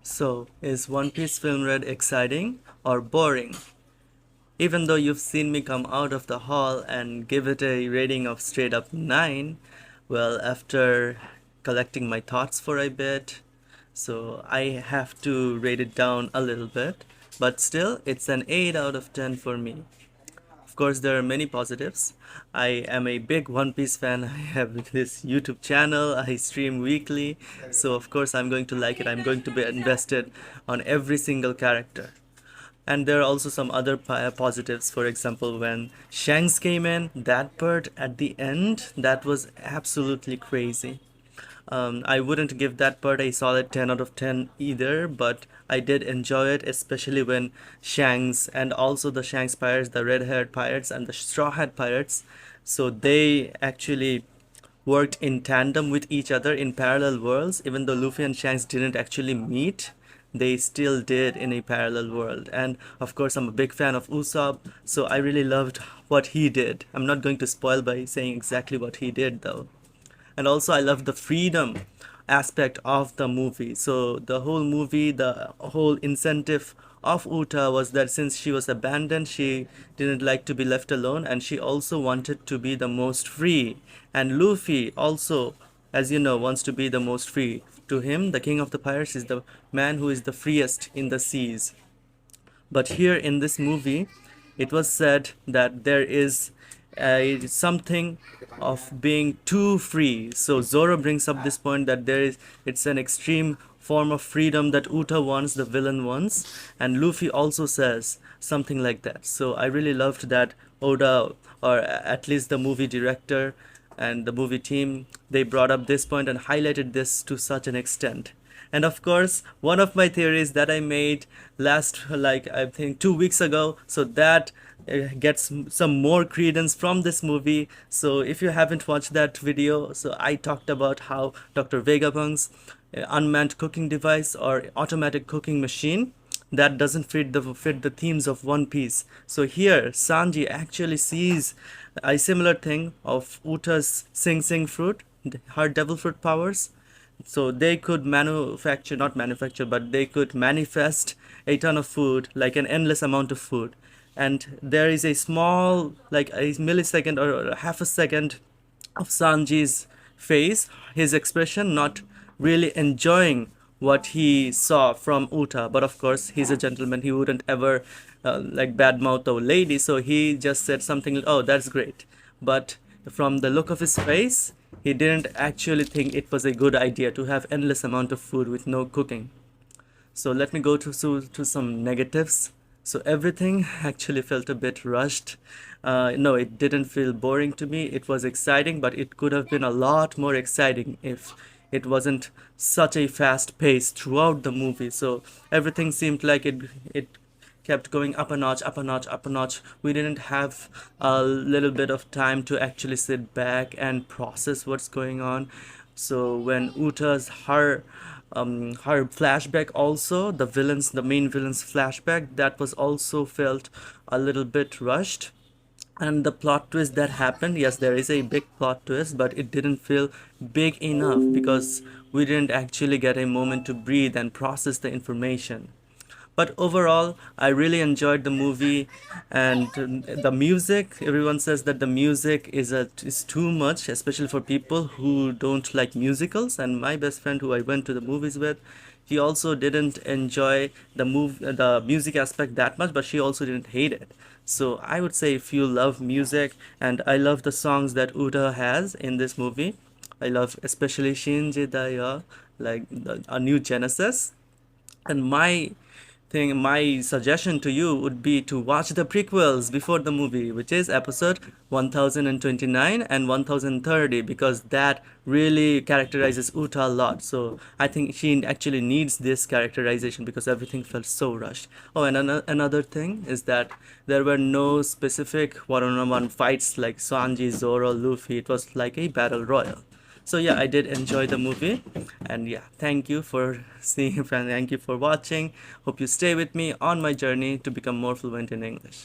So, is One Piece film read exciting or boring? Even though you've seen me come out of the hall and give it a rating of straight up 9, well, after collecting my thoughts for a bit, so I have to rate it down a little bit, but still, it's an 8 out of 10 for me. Of course, there are many positives. I am a big One Piece fan. I have this YouTube channel. I stream weekly. So, of course, I'm going to like it. I'm going to be invested on every single character. And there are also some other positives. For example, when Shanks came in, that part at the end, that was absolutely crazy. I wouldn't give that part a solid 10 out of 10 either, but I did enjoy it, especially when Shanks and also the Shanks pirates, the red-haired pirates and the straw-hat pirates, so they actually worked in tandem with each other in parallel worlds. Even though Luffy and Shanks didn't actually meet, they still did in a parallel world. And of course, I'm a big fan of Usopp, so I really loved what he did. I'm not going to spoil by saying exactly what he did though. And also I love the freedom aspect of the movie. So the whole movie, the whole incentive of Uta was that since she was abandoned, she didn't like to be left alone, and she also wanted to be the most free. And Luffy also, as you know, wants to be the most free. To him, the king of the pirates is the man who is the freest in the seas. But here in this movie, it was said that there is something of being too free. So Zoro brings up this point that it's an extreme form of freedom that Uta wants, the villain wants, and Luffy also says something like that. So I really loved that Oda, or at least the movie director and the movie team, they brought up this point and highlighted this to such an extent. And of course, one of my theories that I made last, like I think 2 weeks ago, so that gets some more credence from this movie. So if you haven't watched that video, so I talked about how Dr. Vegapunk's unmanned cooking device or automatic cooking machine that doesn't fit the themes of One Piece. So here, Sanji actually sees a similar thing of Uta's Sing Sing fruit, her devil fruit powers. So they could manufacture, not manufacture, but they could manifest a ton of food, like an endless amount of food. And there is a small, like a millisecond or half a second of Sanji's face, his expression, not really enjoying what he saw from Uta. But of course, he's a gentleman. He wouldn't ever like badmouth a lady. So he just said something, oh, that's great. But from the look of his face, he didn't actually think it was a good idea to have endless amount of food with no cooking. So let me go to some negatives. So everything actually felt a bit rushed. No, it didn't feel boring to me. It was exciting, but it could have been a lot more exciting if it wasn't such a fast pace throughout the movie. So everything seemed like it kept going up a notch, up a notch, up a notch. We didn't have a little bit of time to actually sit back and process what's going on. So when her flashback, also the main villain's flashback, that was also felt a little bit rushed. And the plot twist that happened, yes, there is a big plot twist, but it didn't feel big enough because we didn't actually get a moment to breathe and process the information. But overall, I really enjoyed the movie, and the music. Everyone says that the music is too much, especially for people who don't like musicals. And my best friend, who I went to the movies with, he also didn't enjoy the music aspect that much, but she also didn't hate it. So I would say if you love music, and I love the songs that Uta has in this movie. I love especially Shinji Daya, like a new Genesis. And my suggestion to you would be to watch the prequels before the movie, which is episode 1029 and 1030, because that really characterizes Uta a lot. So I think she actually needs this characterization because everything felt so rushed. Oh, and another thing is that there were no specific one-on-one fights like Sanji, Zoro, Luffy. It was like a battle royal. So yeah, I did enjoy the movie, and yeah, thank you for seeing and thank you for watching. Hope you stay with me on my journey to become more fluent in English.